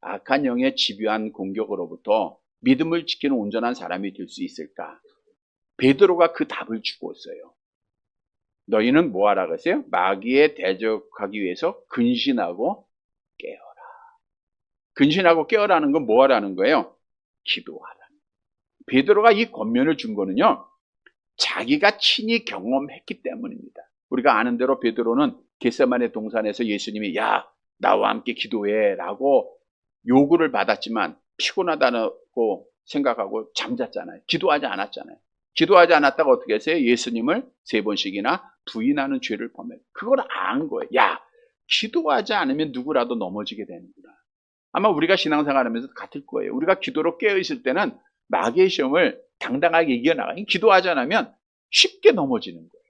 악한 영의 집요한 공격으로부터 믿음을 지키는 온전한 사람이 될 수 있을까? 베드로가 그 답을 주고 있어요. 너희는 뭐 하라 그랬어요? 마귀에 대적하기 위해서 근신하고 깨어라. 근신하고 깨어라는 건 뭐 하라는 거예요? 기도하라. 베드로가 이 권면을 준 거는요, 자기가 친히 경험했기 때문입니다. 우리가 아는 대로 베드로는 겟세마네 동산에서 예수님이 야, 나와 함께 기도해 라고 요구를 받았지만 피곤하다고 생각하고 잠잤잖아요. 기도하지 않았잖아요. 기도하지 않았다가 어떻게 했어요? 예수님을 3번씩이나 부인하는 죄를 범했어요. 그걸 안 거예요. 야, 기도하지 않으면 누구라도 넘어지게 되는구나. 아마 우리가 신앙생활하면서 같을 거예요. 우리가 기도로 깨어있을 때는 마귀의 시험을 당당하게 이겨나가요. 기도하지 않으면 쉽게 넘어지는 거예요.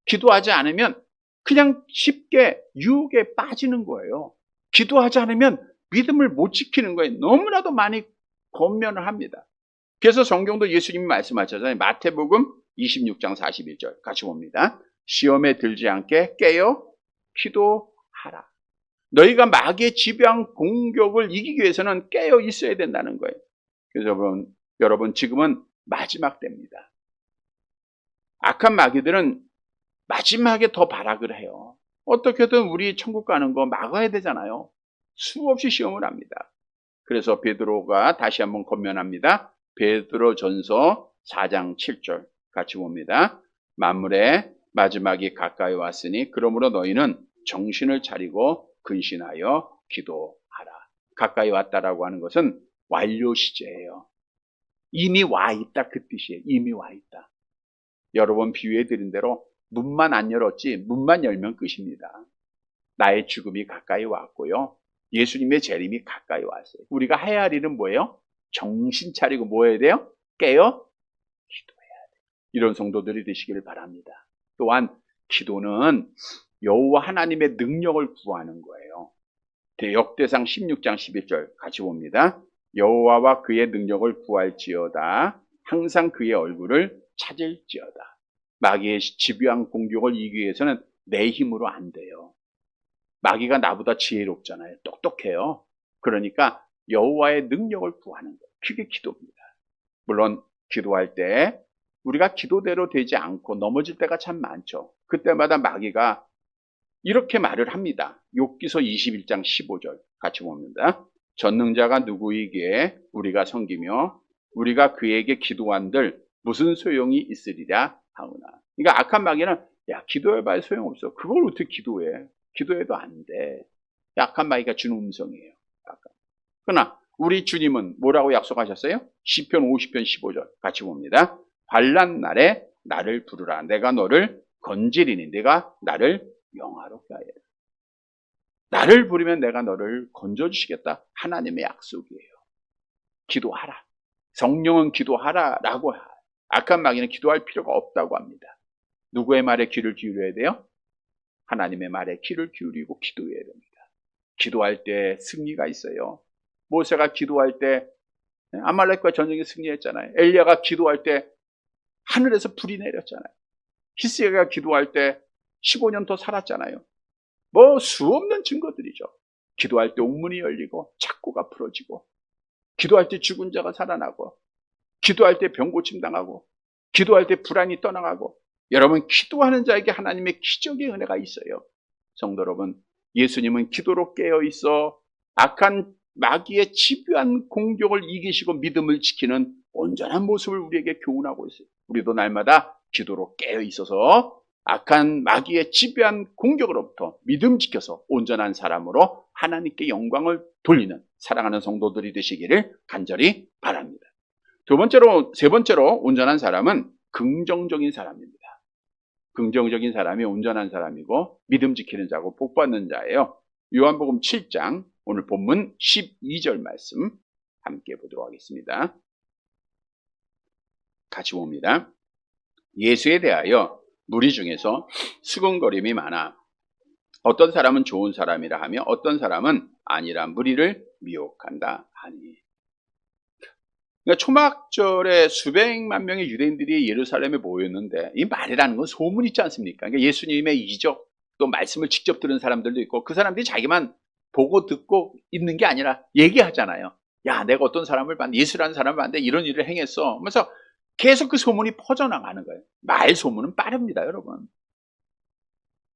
기도하지 않으면 그냥 쉽게 유혹에 빠지는 거예요. 기도하지 않으면 믿음을 못 지키는 거예요. 너무나도 많이 권면을 합니다. 그래서 성경도 예수님이 말씀하셨잖아요. 마태복음 26장 41절 같이 봅니다. 시험에 들지 않게 깨어 기도하라. 너희가 마귀의 집요한 공격을 이기기 위해서는 깨어 있어야 된다는 거예요. 그래서 여러분 지금은 마지막 때입니다. 악한 마귀들은 마지막에 더 발악을 해요. 어떻게든 우리 천국 가는 거 막아야 되잖아요. 수없이 시험을 합니다. 그래서 베드로가 다시 한번 권면합니다. 베드로전서 4장 7절 같이 봅니다. 만물의 마지막이 가까이 왔으니 그러므로 너희는 정신을 차리고 근신하여 기도하라. 가까이 왔다라고 하는 것은 완료 시제예요. 이미 와 있다 그 뜻이에요. 이미 와 있다. 여러 번 비유해 드린 대로 문만 안 열었지 문만 열면 끝입니다. 나의 죽음이 가까이 왔고요. 예수님의 재림이 가까이 왔어요. 우리가 해야 할 일은 뭐예요? 정신 차리고 뭐 해야 돼요? 깨어 기도해야 돼요. 이런 성도들이 되시기를 바랍니다. 또한 기도는 여호와 하나님의 능력을 구하는 거예요. 역대상 16장 11절 같이 봅니다. 여호와와 그의 능력을 구할지어다. 항상 그의 얼굴을 찾을지어다. 마귀의 집요한 공격을 이기기 위해서는 내 힘으로 안 돼요. 마귀가 나보다 지혜롭잖아요. 똑똑해요. 그러니까 여호와의 능력을 구하는 거예요. 그게 기도입니다. 물론 기도할 때 우리가 기도대로 되지 않고 넘어질 때가 참 많죠. 그때마다 마귀가 이렇게 말을 합니다. 욥기서 21장 15절 같이 봅니다. 전능자가 누구이기에 우리가 섬기며 우리가 그에게 기도한들 무슨 소용이 있으리랴 하오나. 그러니까 악한 마귀는 야, 기도해봐야 소용없어. 그걸 어떻게 기도해? 기도해도 안 돼. 악한 마귀가 주는 음성이에요. 그러나 우리 주님은 뭐라고 약속하셨어요? 시편 50편 15절 같이 봅니다. 환난 날에 나를 부르라. 내가 너를 건지리니 내가 나를 영화롭게 하리라. 나를 부르면 내가 너를 건져주시겠다. 하나님의 약속이에요. 기도하라. 성령은 기도하라라고 해요. 악한 마귀는 기도할 필요가 없다고 합니다. 누구의 말에 귀를 기울여야 돼요? 하나님의 말에 귀를 기울이고 기도해야 됩니다. 기도할 때 승리가 있어요. 모세가 기도할 때 아말렉과 전쟁에 승리했잖아요. 엘리야가 기도할 때 하늘에서 불이 내렸잖아요. 히스기야가 기도할 때 15년 더 살았잖아요. 뭐 수없는 증거들이죠. 기도할 때 옥문이 열리고 착고가 풀어지고 기도할 때 죽은 자가 살아나고 기도할 때 병 고침 당하고 기도할 때 불안이 떠나가고, 여러분 기도하는 자에게 하나님의 기적의 은혜가 있어요. 성도 여러분, 예수님은 기도로 깨어 있어 악한 마귀의 집요한 공격을 이기시고 믿음을 지키는 온전한 모습을 우리에게 교훈하고 있어요. 우리도 날마다 기도로 깨어 있어서 악한 마귀의 집요한 공격으로부터 믿음 지켜서 온전한 사람으로 하나님께 영광을 돌리는 사랑하는 성도들이 되시기를 간절히 바랍니다. 세 번째로 온전한 사람은 긍정적인 사람입니다. 긍정적인 사람이 온전한 사람이고 믿음 지키는 자고 복받는 자예요. 요한복음 7장 오늘 본문 12절 말씀 함께 보도록 하겠습니다. 같이 봅니다. 예수에 대하여 무리 중에서 수군거림이 많아 어떤 사람은 좋은 사람이라 하며 어떤 사람은 아니라 무리를 미혹한다 하니. 그러니까 초막절에 수백만 명의 유대인들이 예루살렘에 모였는데 이 말이라는 건 소문 있지 않습니까? 그러니까 예수님의 이적 또 말씀을 직접 들은 사람들도 있고 그 사람들이 자기만 보고 듣고 있는 게 아니라 얘기하잖아요. 야, 내가 어떤 사람을 봤는데, 예수라는 사람을 봤는데 이런 일을 행했어. 그래서 계속 그 소문이 퍼져나가는 거예요. 말 소문은 빠릅니다, 여러분.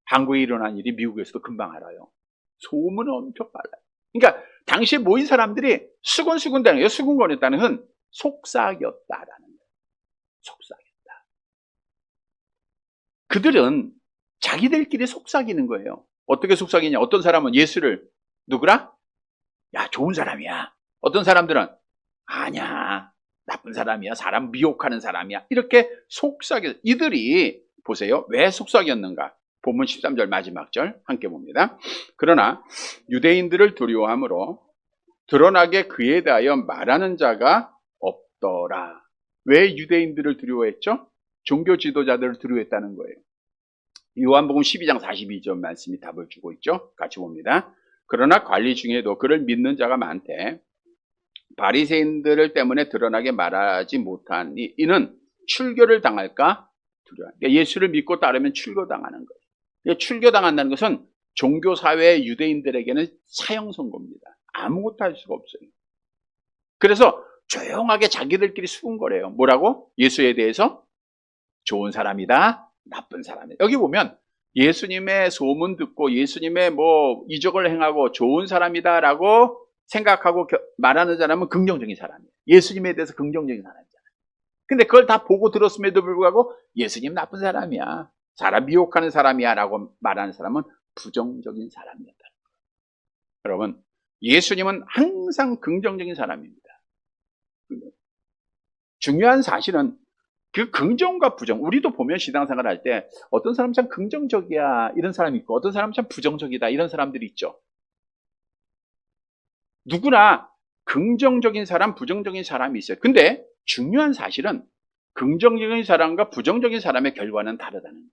한국에 일어난 일이 미국에서도 금방 알아요. 소문은 엄청 빨라요. 그러니까 당시에 모인 사람들이 수군수군대는 거예요. 수군거렸다는 것은 속삭였다라는 거예요. 속삭였다. 그들은 자기들끼리 속삭이는 거예요. 어떻게 속삭이냐? 어떤 사람은 예수를 누구라? 야, 좋은 사람이야. 어떤 사람들은 아니야, 나쁜 사람이야, 사람 미혹하는 사람이야. 이렇게 속삭여. 이들이 보세요. 왜 속삭였는가? 본문 13절 마지막 절 함께 봅니다. 그러나 유대인들을 두려워함으로 드러나게 그에 대하여 말하는 자가 없더라. 왜 유대인들을 두려워했죠? 종교 지도자들을 두려워했다는 거예요. 요한복음 12장 42절 말씀이 답을 주고 있죠. 같이 봅니다. 그러나 관리 중에도 그를 믿는 자가 많대 바리새인들 때문에 드러나게 말하지 못하니 이는 출교를 당할까 두려워. 그러니까 예수를 믿고 따르면 출교당하는 거예요. 그러니까 출교당한다는 것은 종교사회의 유대인들에게는 사형 선고입니다. 아무것도 할 수가 없어요. 그래서 조용하게 자기들끼리 수군거려요. 뭐라고? 예수에 대해서 좋은 사람이다, 나쁜 사람이다. 여기 보면 예수님의 소문 듣고 예수님의 이적을 행하고 좋은 사람이다라고 생각하고 말하는 사람은 긍정적인 사람이에요. 예수님에 대해서 긍정적인 사람이잖아요. 근데 그걸 다 보고 들었음에도 불구하고 예수님 나쁜 사람이야, 사람 미혹하는 사람이야 라고 말하는 사람은 부정적인 사람이었다. 여러분, 예수님은 항상 긍정적인 사람입니다. 중요한 사실은 그 긍정과 부정, 우리도 보면 신앙생활 할 때 어떤 사람 참 긍정적이야 이런 사람이 있고 어떤 사람 참 부정적이다 이런 사람들이 있죠. 누구나 긍정적인 사람, 부정적인 사람이 있어요. 근데 중요한 사실은 긍정적인 사람과 부정적인 사람의 결과는 다르다는 거예요.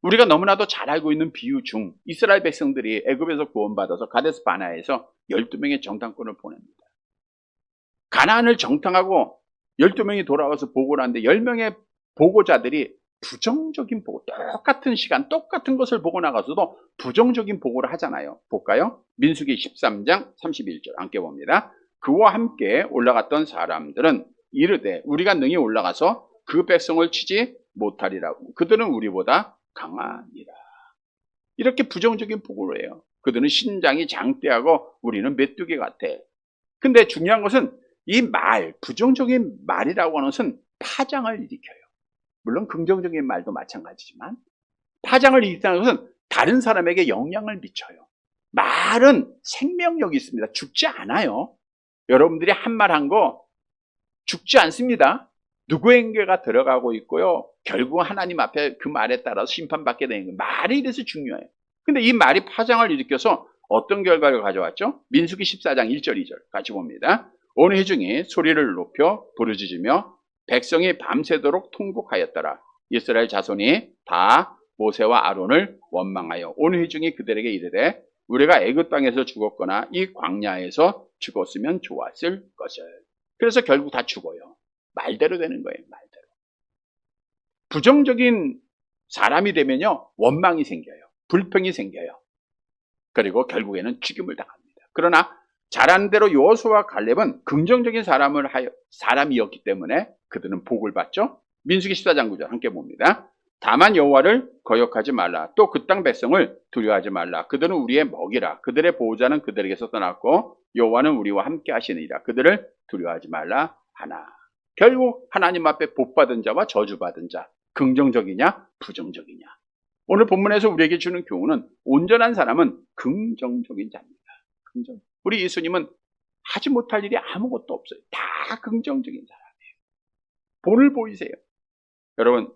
우리가 너무나도 잘 알고 있는 비유 중 이스라엘 백성들이 애굽에서 구원받아서 가데스 바네아에서 12명의 정탐꾼을 보냅니다. 가나안을 정탐하고 12명이 돌아와서 보고를 하는데 10명의 보고자들이 부정적인 보고, 똑같은 시간 똑같은 것을 보고 나가서도 부정적인 보고를 하잖아요. 볼까요? 민수기 13장 31절 함께 봅니다. 그와 함께 올라갔던 사람들은 이르되 우리가 능히 올라가서 그 백성을 치지 못하리라고. 그들은 우리보다 강하니라. 이렇게 부정적인 보고를 해요. 그들은 신장이 장대하고 우리는 메뚜기 같아. 근데 중요한 것은 이 부정적인 말이라고 하는 것은 파장을 일으켜요. 물론 긍정적인 말도 마찬가지지만 파장을 일으키는 것은 다른 사람에게 영향을 미쳐요. 말은 생명력이 있습니다. 죽지 않아요. 여러분들이 한 말 한 거 죽지 않습니다. 누구에게가 들어가고 있고요. 결국 하나님 앞에 그 말에 따라서 심판받게 되는 거예요. 말이 이래서 중요해요. 근데 이 말이 파장을 일으켜서 어떤 결과를 가져왔죠? 민수기 14장 1절 2절 같이 봅니다. 온 회중이 소리를 높여 부르짖으며 백성이 밤새도록 통곡하였더라. 이스라엘 자손이 다 모세와 아론을 원망하여 온 회중이 그들에게 이르되 우리가 애굽 땅에서 죽었거나 이 광야에서 죽었으면 좋았을 것을. 그래서 결국 다 죽어요. 말대로 되는 거예요. 말대로. 부정적인 사람이 되면요, 원망이 생겨요. 불평이 생겨요. 그리고 결국에는 죽임을 당합니다. 그러나 잘한 대로 여호수아와 갈렙은 긍정적인 사람이었기 때문에 그들은 복을 받죠. 민수기 14장 9절 함께 봅니다. 다만 여호와를 거역하지 말라. 또 그 땅 백성을 두려워하지 말라. 그들은 우리의 먹이라. 그들의 보호자는 그들에게서 떠났고 여호와는 우리와 함께 하시느니라. 그들을 두려워하지 말라 하나. 결국 하나님 앞에 복받은 자와 저주받은 자, 긍정적이냐 부정적이냐. 오늘 본문에서 우리에게 주는 교훈은 온전한 사람은 긍정적인 자입니다. 우리 예수님은 하지 못할 일이 아무것도 없어요. 다 긍정적인 사람이에요. 본을 보이세요. 여러분,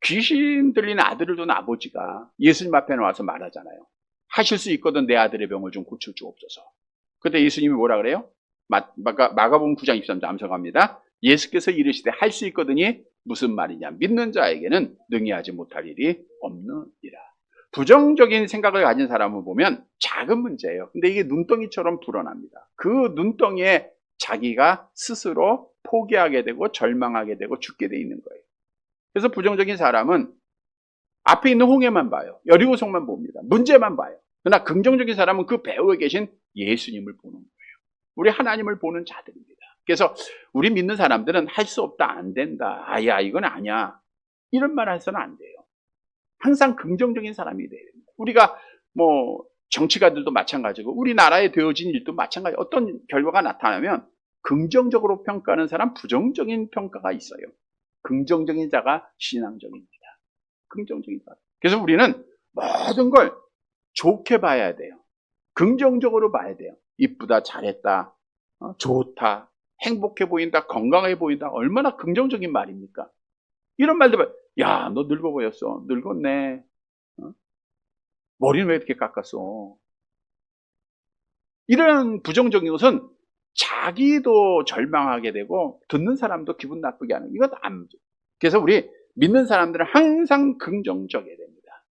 귀신 들린 아들을 둔 아버지가 예수님 앞에 나와서 말하잖아요. 하실 수 있거든 내 아들의 병을 좀 고쳐주옵소서. 그때 예수님이 뭐라 그래요? 마가복음 9장 23절 암송합니다. 예수께서 이르시되 할 수 있거든이 무슨 말이냐. 믿는 자에게는 능히 하지 못할 일이 없느니라. 부정적인 생각을 가진 사람을 보면 작은 문제예요. 근데 이게 눈덩이처럼 불어납니다. 그 눈덩이에 자기가 스스로 포기하게 되고 절망하게 되고 죽게 돼 있는 거예요. 그래서 부정적인 사람은 앞에 있는 홍해만 봐요. 여리고성만 봅니다. 문제만 봐요. 그러나 긍정적인 사람은 그 배후에 계신 예수님을 보는 거예요. 우리 하나님을 보는 자들입니다. 그래서 우리 믿는 사람들은 할 수 없다, 안 된다, 아야 이건 아니야 이런 말 해서는 안 돼요. 항상 긍정적인 사람이 돼야 됩니다. 우리가 정치가들도 마찬가지고 우리나라에 되어진 일도 마찬가지. 어떤 결과가 나타나면 긍정적으로 평가하는 사람, 부정적인 평가가 있어요. 긍정적인 자가 신앙적입니다. 긍정적인 자. 그래서 우리는 모든 걸 좋게 봐야 돼요. 긍정적으로 봐야 돼요. 이쁘다, 잘했다, 좋다, 행복해 보인다, 건강해 보인다. 얼마나 긍정적인 말입니까? 이런 말들 봐. 야, 너 늙어 보였어. 늙었네. 머리는 왜 이렇게 깎았어? 이런 부정적인 것은 자기도 절망하게 되고 듣는 사람도 기분 나쁘게 하는 이건 안. 그래서 우리 믿는 사람들은 항상 긍정적이어야 됩니다.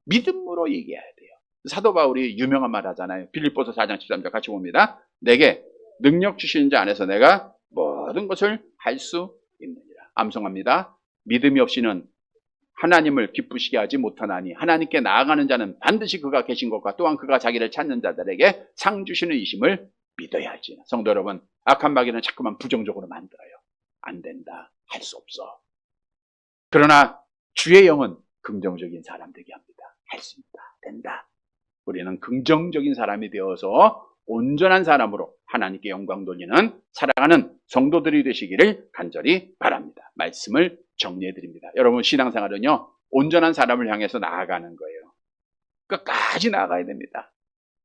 믿음으로 얘기해야 돼요. 사도 바울이 유명한 말 하잖아요. 빌립보서 4장 13절 같이 봅니다. 내게 능력 주시는 자 안에서 내가 모든 것을 할 수 있느니라. 암송합니다. 믿음이 없이는 하나님을 기쁘시게 하지 못하나니 하나님께 나아가는 자는 반드시 그가 계신 것과 또한 그가 자기를 찾는 자들에게 상 주시는 이심을 믿어야 할지. 성도 여러분, 악한 마귀는 자꾸만 부정적으로 만들어요. 안 된다, 할 수 없어. 그러나 주의 영은 긍정적인 사람 되게 합니다. 할 수 있다, 된다. 우리는 긍정적인 사람이 되어서 온전한 사람으로 하나님께 영광 돌리는 사랑하는 성도들이 되시기를 간절히 바랍니다. 말씀을 정리해 드립니다. 여러분, 신앙생활은요, 온전한 사람을 향해서 나아가는 거예요. 끝까지 나아가야 됩니다.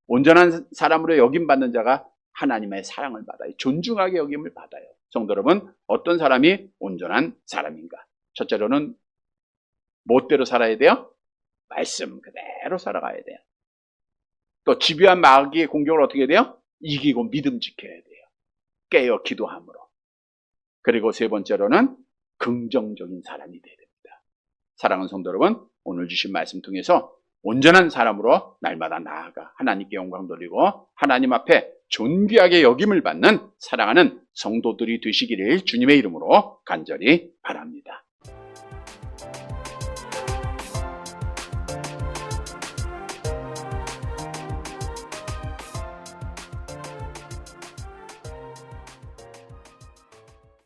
온전한 사람으로 여김받는 자가 하나님의 사랑을 받아요. 존중하게 여김을 받아요. 성도 여러분, 어떤 사람이 온전한 사람인가? 첫째로는 멋대로 살아야 돼요. 말씀 그대로 살아가야 돼요. 또 집요한 마귀의 공격을 어떻게 해야 돼요? 이기고 믿음 지켜야 돼요. 깨어 기도함으로. 그리고 세 번째로는 긍정적인 사람이 되어야 됩니다. 사랑하는 성도 여러분, 오늘 주신 말씀 통해서 온전한 사람으로 날마다 나아가 하나님께 영광 돌리고 하나님 앞에 존귀하게 여김을 받는 사랑하는 성도들이 되시기를 주님의 이름으로 간절히 바랍니다.